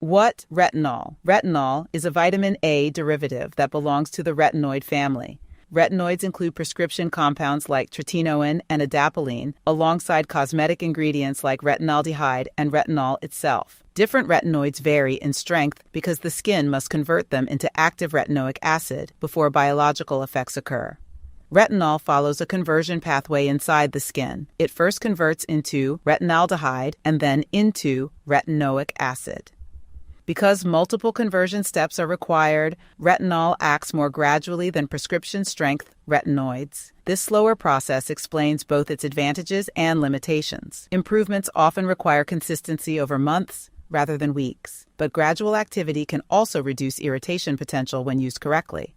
What? Retinol. Retinol is a vitamin A derivative that belongs to the retinoid family. Retinoids include prescription compounds like tretinoin and adapalene, alongside cosmetic ingredients like retinaldehyde and retinol itself. Different retinoids vary in strength because the skin must convert them into active retinoic acid before biological effects occur. Retinol follows a conversion pathway inside the skin. It first converts into retinaldehyde and then into retinoic acid. Because multiple conversion steps are required, retinol acts more gradually than prescription-strength retinoids. This slower process explains both its advantages and limitations. Improvements often require consistency over months rather than weeks, but gradual activity can also reduce irritation potential when used correctly.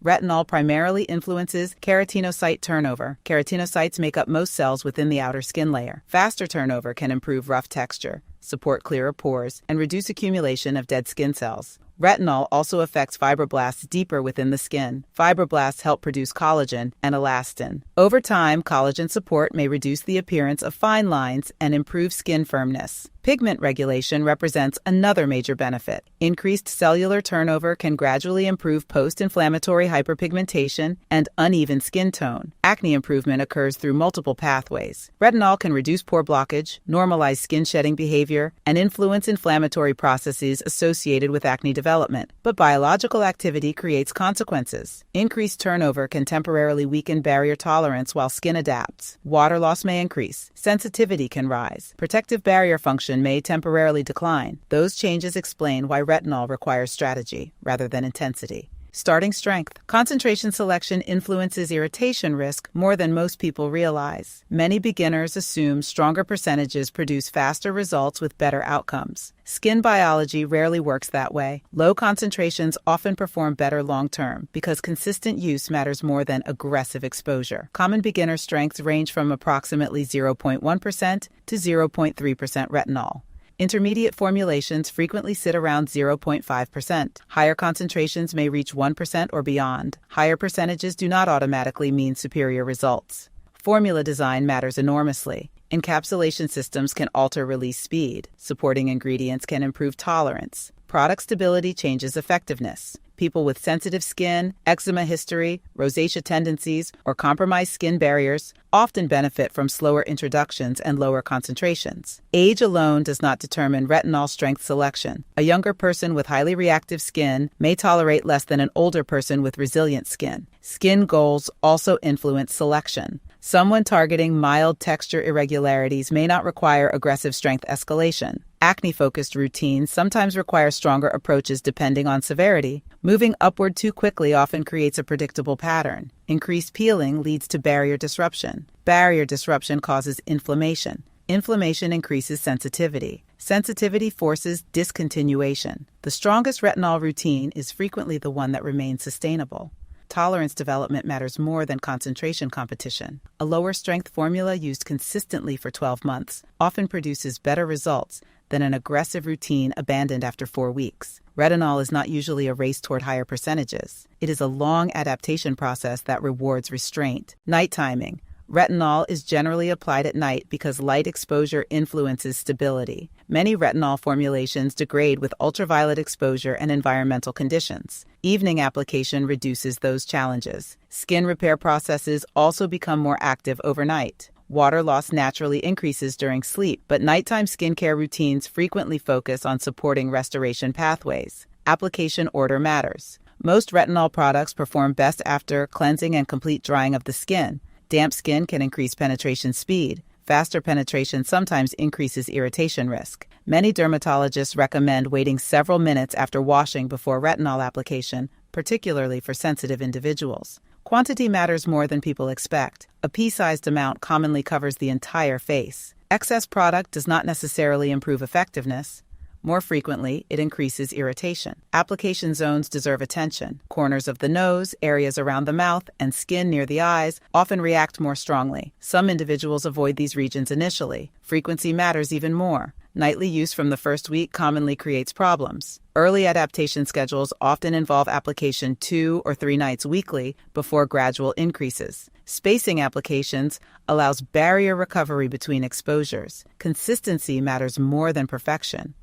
Retinol primarily influences keratinocyte turnover. Keratinocytes make up most cells within the outer skin layer. Faster turnover can improve rough texture, support clearer pores, and reduce accumulation of dead skin cells. Retinol also affects fibroblasts deeper within the skin. Fibroblasts help produce collagen and elastin. Over time, collagen support may reduce the appearance of fine lines and improve skin firmness. Pigment regulation represents another major benefit. Increased cellular turnover can gradually improve post-inflammatory hyperpigmentation and uneven skin tone. Acne improvement occurs through multiple pathways. Retinol can reduce pore blockage, normalize skin shedding behavior, and influence inflammatory processes associated with acne development. But biological activity creates consequences. Increased turnover can temporarily weaken barrier tolerance while skin adapts. Water loss may increase. Sensitivity can rise. Protective barrier function may temporarily decline. Those changes explain why retinol requires strategy rather than intensity. Starting strength. Concentration selection influences irritation risk more than most people realize. Many beginners assume stronger percentages produce faster results with better outcomes. Skin biology rarely works that way. Low concentrations often perform better long-term because consistent use matters more than aggressive exposure. Common beginner strengths range from approximately 0.1% to 0.3% retinol. Intermediate formulations frequently sit around 0.5%. Higher concentrations may reach 1% or beyond. Higher percentages do not automatically mean superior results. Formula design matters enormously. Encapsulation systems can alter release speed. Supporting ingredients can improve tolerance. Product stability changes effectiveness. People with sensitive skin, eczema history, rosacea tendencies, or compromised skin barriers often benefit from slower introductions and lower concentrations. Age alone does not determine retinol strength selection. A younger person with highly reactive skin may tolerate less than an older person with resilient skin. Skin goals also influence selection. Someone targeting mild texture irregularities may not require aggressive strength escalation. Acne-focused routines sometimes require stronger approaches depending on severity. Moving upward too quickly often creates a predictable pattern. Increased peeling leads to barrier disruption. Barrier disruption causes inflammation. Inflammation increases sensitivity. Sensitivity forces discontinuation. The strongest retinol routine is frequently the one that remains sustainable. Tolerance development matters more than concentration competition. A lower strength formula used consistently for 12 months often produces better results than an aggressive routine abandoned after 4 weeks. Retinol is not usually a race toward higher percentages. It is a long adaptation process that rewards restraint. Night timing. Retinol is generally applied at night because light exposure influences stability. Many retinol formulations degrade with ultraviolet exposure and environmental conditions. Evening application reduces those challenges. Skin repair processes also become more active overnight. Water loss naturally increases during sleep, but nighttime skincare routines frequently focus on supporting restoration pathways. Application order matters. Most retinol products perform best after cleansing and complete drying of the skin. Damp skin can increase penetration speed. Faster penetration sometimes increases irritation risk. Many dermatologists recommend waiting several minutes after washing before retinol application, particularly for sensitive individuals. Quantity matters more than people expect. A pea-sized amount commonly covers the entire face. Excess product does not necessarily improve effectiveness. More frequently, it increases irritation. Application zones deserve attention. Corners of the nose, areas around the mouth, and skin near the eyes often react more strongly. Some individuals avoid these regions initially. Frequency matters even more. Nightly use from the first week commonly creates problems. Early adaptation schedules often involve application 2 or 3 nights weekly before gradual increases. Spacing applications allows barrier recovery between exposures. Consistency matters more than perfection.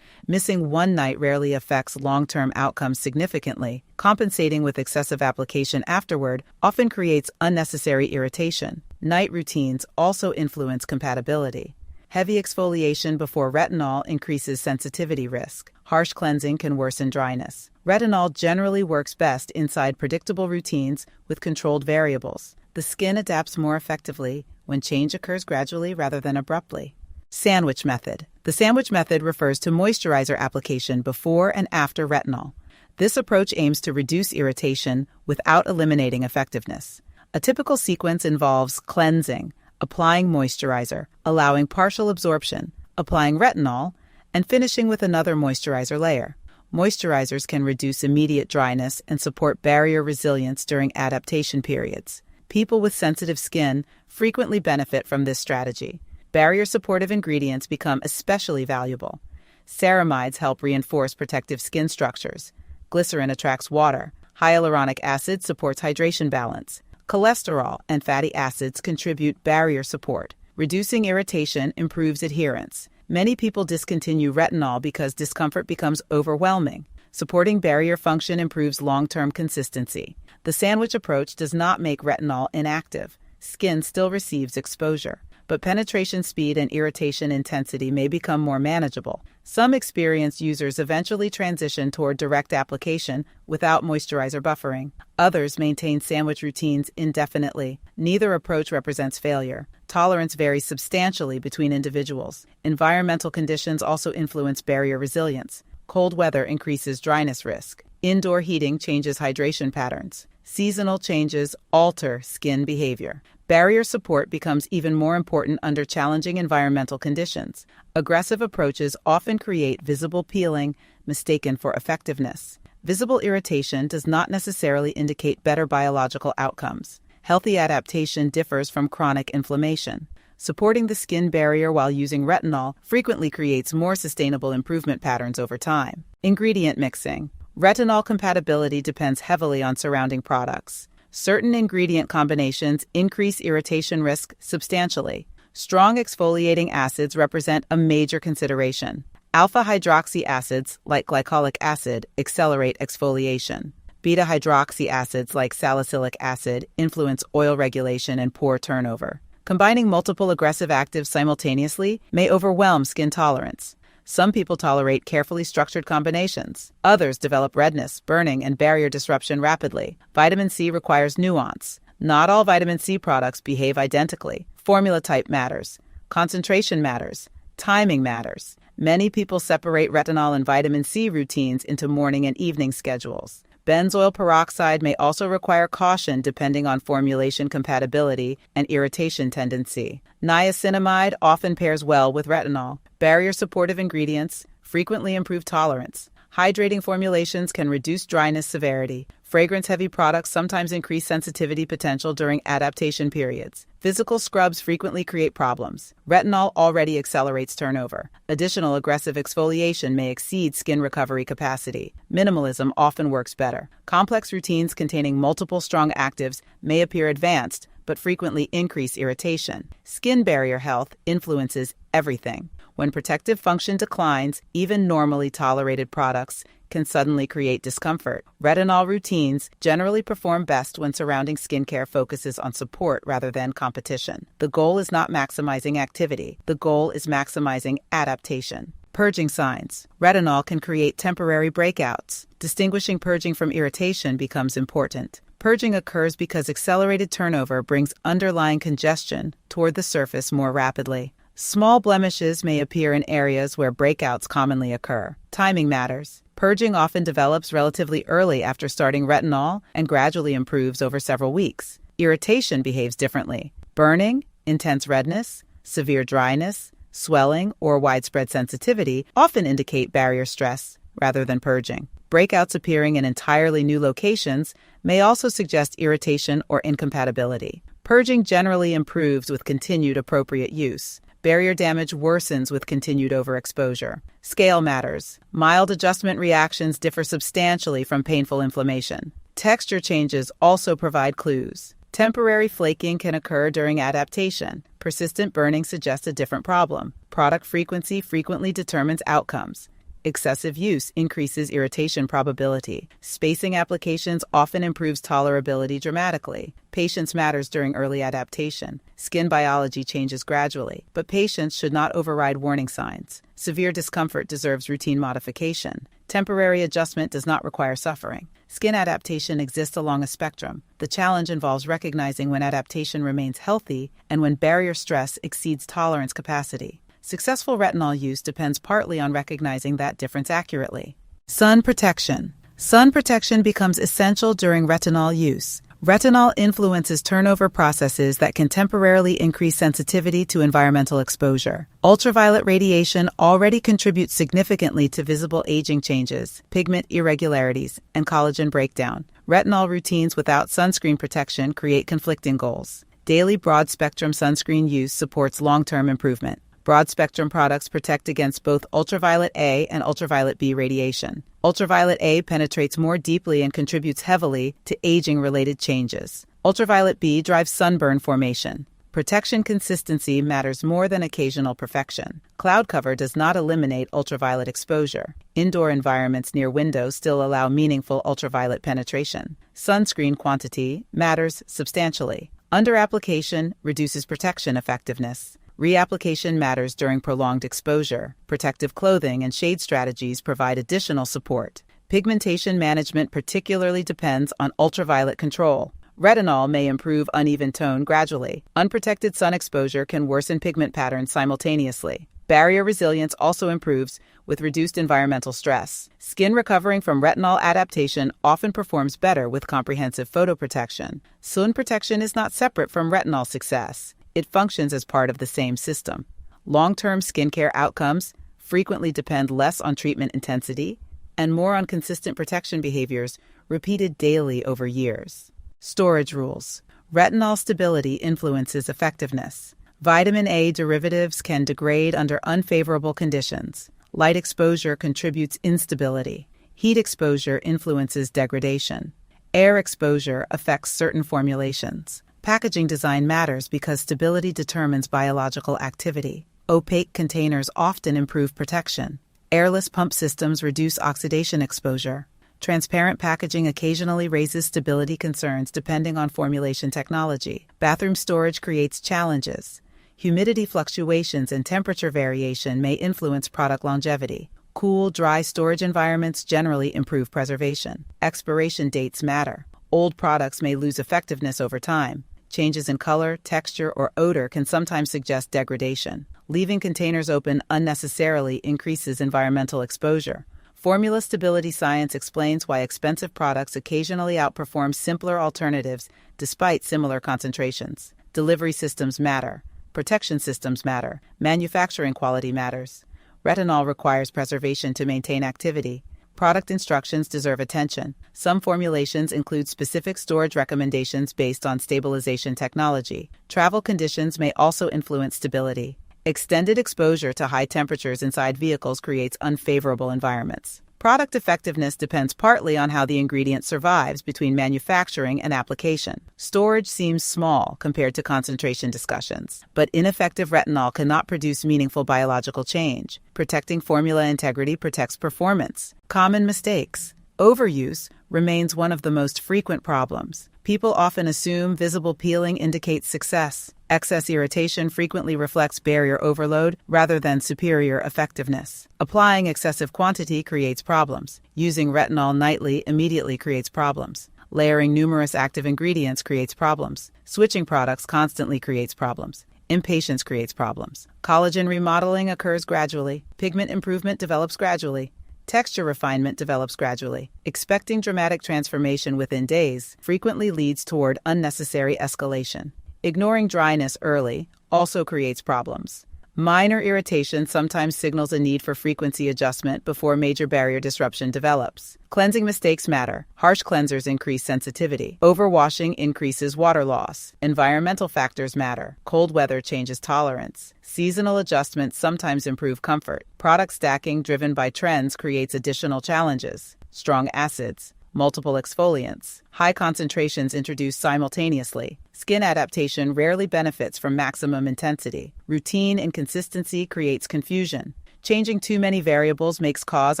Missing one night rarely affects long-term outcomes significantly. Compensating with excessive application afterward often creates unnecessary irritation. Night routines also influence compatibility. Heavy exfoliation before retinol increases sensitivity risk. Harsh cleansing can worsen dryness. Retinol generally works best inside predictable routines with controlled variables. The skin adapts more effectively when change occurs gradually rather than abruptly. Sandwich method. The sandwich method refers to moisturizer application before and after retinol. This approach aims to reduce irritation without eliminating effectiveness. A typical sequence involves cleansing, applying moisturizer, allowing partial absorption, applying retinol, and finishing with another moisturizer layer. Moisturizers can reduce immediate dryness and support barrier resilience during adaptation periods. People with sensitive skin frequently benefit from this strategy. Barrier-supportive ingredients become especially valuable. Ceramides help reinforce protective skin structures. Glycerin attracts water. Hyaluronic acid supports hydration balance. Cholesterol and fatty acids contribute barrier support. Reducing irritation improves adherence. Many people discontinue retinol because discomfort becomes overwhelming. Supporting barrier function improves long-term consistency. The sandwich approach does not make retinol inactive. Skin still receives exposure, but penetration speed and irritation intensity may become more manageable. Some experienced users eventually transition toward direct application without moisturizer buffering. Others maintain sandwich routines indefinitely. Neither approach represents failure. Tolerance varies substantially between individuals. Environmental conditions also influence barrier resilience. Cold weather increases dryness risk. Indoor heating changes hydration patterns. Seasonal changes alter skin behavior. Barrier support becomes even more important under challenging environmental conditions. Aggressive approaches often create visible peeling, mistaken for effectiveness. Visible irritation does not necessarily indicate better biological outcomes. Healthy adaptation differs from chronic inflammation. Supporting the skin barrier while using retinol frequently creates more sustainable improvement patterns over time. Ingredient mixing. Retinol compatibility depends heavily on surrounding products. Certain ingredient combinations increase irritation risk substantially. Strong exfoliating acids represent a major consideration. Alpha-hydroxy acids, like glycolic acid, accelerate exfoliation. Beta-hydroxy acids, like salicylic acid, influence oil regulation and pore turnover. Combining multiple aggressive actives simultaneously may overwhelm skin tolerance. Some people tolerate carefully structured combinations. Others develop redness, burning, and barrier disruption rapidly. Vitamin C requires nuance. Not all vitamin C products behave identically. Formula type matters. Concentration matters. Timing matters. Many people separate retinol and vitamin C routines into morning and evening schedules. Benzoyl peroxide may also require caution depending on formulation compatibility and irritation tendency. Niacinamide often pairs well with retinol. Barrier-supportive ingredients frequently improve tolerance. Hydrating formulations can reduce dryness severity. Fragrance-heavy products sometimes increase sensitivity potential during adaptation periods. Physical scrubs frequently create problems. Retinol already accelerates turnover. Additional aggressive exfoliation may exceed skin recovery capacity. Minimalism often works better. Complex routines containing multiple strong actives may appear advanced, but frequently increase irritation. Skin barrier health influences everything. When protective function declines, even normally tolerated products can suddenly create discomfort. Retinol routines generally perform best when surrounding skincare focuses on support rather than competition. The goal is not maximizing activity. The goal is maximizing adaptation. Purging signs. Retinol can create temporary breakouts. Distinguishing purging from irritation becomes important. Purging occurs because accelerated turnover brings underlying congestion toward the surface more rapidly. Small blemishes may appear in areas where breakouts commonly occur. Timing matters. Purging often develops relatively early after starting retinol and gradually improves over several weeks. Irritation behaves differently. Burning, intense redness, severe dryness, swelling, or widespread sensitivity often indicate barrier stress rather than purging. Breakouts appearing in entirely new locations may also suggest irritation or incompatibility. Purging generally improves with continued appropriate use. Barrier damage worsens with continued overexposure. Scale matters. Mild adjustment reactions differ substantially from painful inflammation. Texture changes also provide clues. Temporary flaking can occur during adaptation. Persistent burning suggests a different problem. Product frequency frequently determines outcomes. Excessive use increases irritation probability. Spacing applications often improves tolerability dramatically. Patience matters during early adaptation. Skin biology changes gradually, but patience should not override warning signs. Severe discomfort deserves routine modification. Temporary adjustment does not require suffering. Skin adaptation exists along a spectrum. The challenge involves recognizing when adaptation remains healthy and when barrier stress exceeds tolerance capacity. Successful retinol use depends partly on recognizing that difference accurately. Sun protection. Sun protection becomes essential during retinol use. Retinol influences turnover processes that can temporarily increase sensitivity to environmental exposure. Ultraviolet radiation already contributes significantly to visible aging changes, pigment irregularities, and collagen breakdown. Retinol routines without sunscreen protection create conflicting goals. Daily broad-spectrum sunscreen use supports long-term improvement. Broad-spectrum products protect against both ultraviolet A and ultraviolet B radiation. Ultraviolet A penetrates more deeply and contributes heavily to aging-related changes. Ultraviolet B drives sunburn formation. Protection consistency matters more than occasional perfection. Cloud cover does not eliminate ultraviolet exposure. Indoor environments near windows still allow meaningful ultraviolet penetration. Sunscreen quantity matters substantially. Under-application reduces protection effectiveness. Reapplication matters during prolonged exposure. Protective clothing and shade strategies provide additional support. Pigmentation management particularly depends on ultraviolet control. Retinol may improve uneven tone gradually. Unprotected sun exposure can worsen pigment patterns simultaneously. Barrier resilience also improves with reduced environmental stress. Skin recovering from retinol adaptation often performs better with comprehensive photoprotection. Sun protection is not separate from retinol success. It functions as part of the same system. Long-term skincare outcomes frequently depend less on treatment intensity and more on consistent protection behaviors repeated daily over years. Storage rules. Retinol stability influences effectiveness. Vitamin A derivatives can degrade under unfavorable conditions. Light exposure contributes instability. Heat exposure influences degradation. Air exposure affects certain formulations. Packaging design matters because stability determines biological activity. Opaque containers often improve protection. Airless pump systems reduce oxidation exposure. Transparent packaging occasionally raises stability concerns depending on formulation technology. Bathroom storage creates challenges. Humidity fluctuations and temperature variation may influence product longevity. Cool, dry storage environments generally improve preservation. Expiration dates matter. Old products may lose effectiveness over time. Changes in color, texture, or odor can sometimes suggest degradation. Leaving containers open unnecessarily increases environmental exposure. Formula stability science explains why expensive products occasionally outperform simpler alternatives despite similar concentrations. Delivery systems matter. Protection systems matter. Manufacturing quality matters. Retinol requires preservation to maintain activity. Product instructions deserve attention. Some formulations include specific storage recommendations based on stabilization technology. Travel conditions may also influence stability. Extended exposure to high temperatures inside vehicles creates unfavorable environments. Product effectiveness depends partly on how the ingredient survives between manufacturing and application. Storage seems small compared to concentration discussions, but ineffective retinol cannot produce meaningful biological change. Protecting formula integrity protects performance. Common mistakes. Overuse remains one of the most frequent problems. People often assume visible peeling indicates success. Excess irritation frequently reflects barrier overload rather than superior effectiveness. Applying excessive quantity creates problems. Using retinol nightly immediately creates problems. Layering numerous active ingredients creates problems. Switching products constantly creates problems. Impatience creates problems. Collagen remodeling occurs gradually. Pigment improvement develops gradually. Texture refinement develops gradually. Expecting dramatic transformation within days frequently leads toward unnecessary escalation. Ignoring dryness early also creates problems. Minor irritation sometimes signals a need for frequency adjustment before major barrier disruption develops. Cleansing mistakes matter. Harsh cleansers increase sensitivity. Overwashing increases water loss. Environmental factors matter. Cold weather changes tolerance. Seasonal adjustments sometimes improve comfort. Product stacking driven by trends creates additional challenges. Strong acids, multiple exfoliants, high concentrations introduced simultaneously. Skin adaptation rarely benefits from maximum intensity. Routine inconsistency creates confusion. Changing too many variables makes cause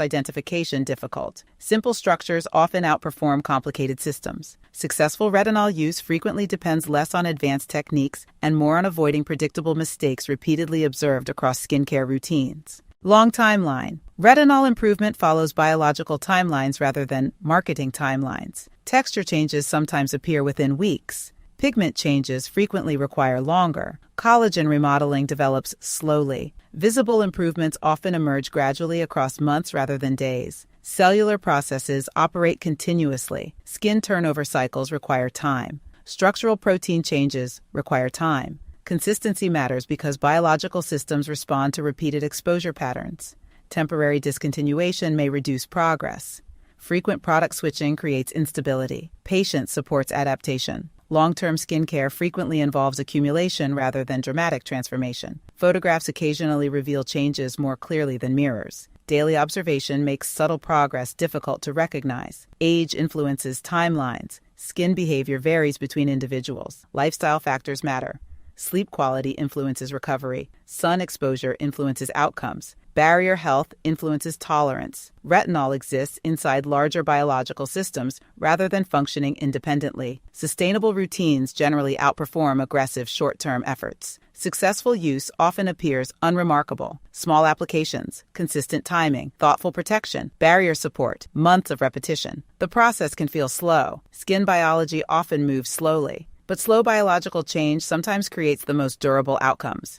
identification difficult. Simple structures often outperform complicated systems. Successful retinol use frequently depends less on advanced techniques and more on avoiding predictable mistakes repeatedly observed across skincare routines. Long timeline. Retinol improvement follows biological timelines rather than marketing timelines. Texture changes sometimes appear within weeks. Pigment changes frequently require longer. Collagen remodeling develops slowly. Visible improvements often emerge gradually across months rather than days. Cellular processes operate continuously. Skin turnover cycles require time. Structural protein changes require time. Consistency matters because biological systems respond to repeated exposure patterns. Temporary discontinuation may reduce progress. Frequent product switching creates instability. Patience supports adaptation. Long-term skincare frequently involves accumulation rather than dramatic transformation. Photographs occasionally reveal changes more clearly than mirrors. Daily observation makes subtle progress difficult to recognize. Age influences timelines. Skin behavior varies between individuals. Lifestyle factors matter. Sleep quality influences recovery. Sun exposure influences outcomes. Barrier health influences tolerance. Retinol exists inside larger biological systems rather than functioning independently. Sustainable routines generally outperform aggressive short-term efforts. Successful use often appears unremarkable. Small applications, consistent timing, thoughtful protection, barrier support, months of repetition. The process can feel slow. Skin biology often moves slowly. But slow biological change sometimes creates the most durable outcomes.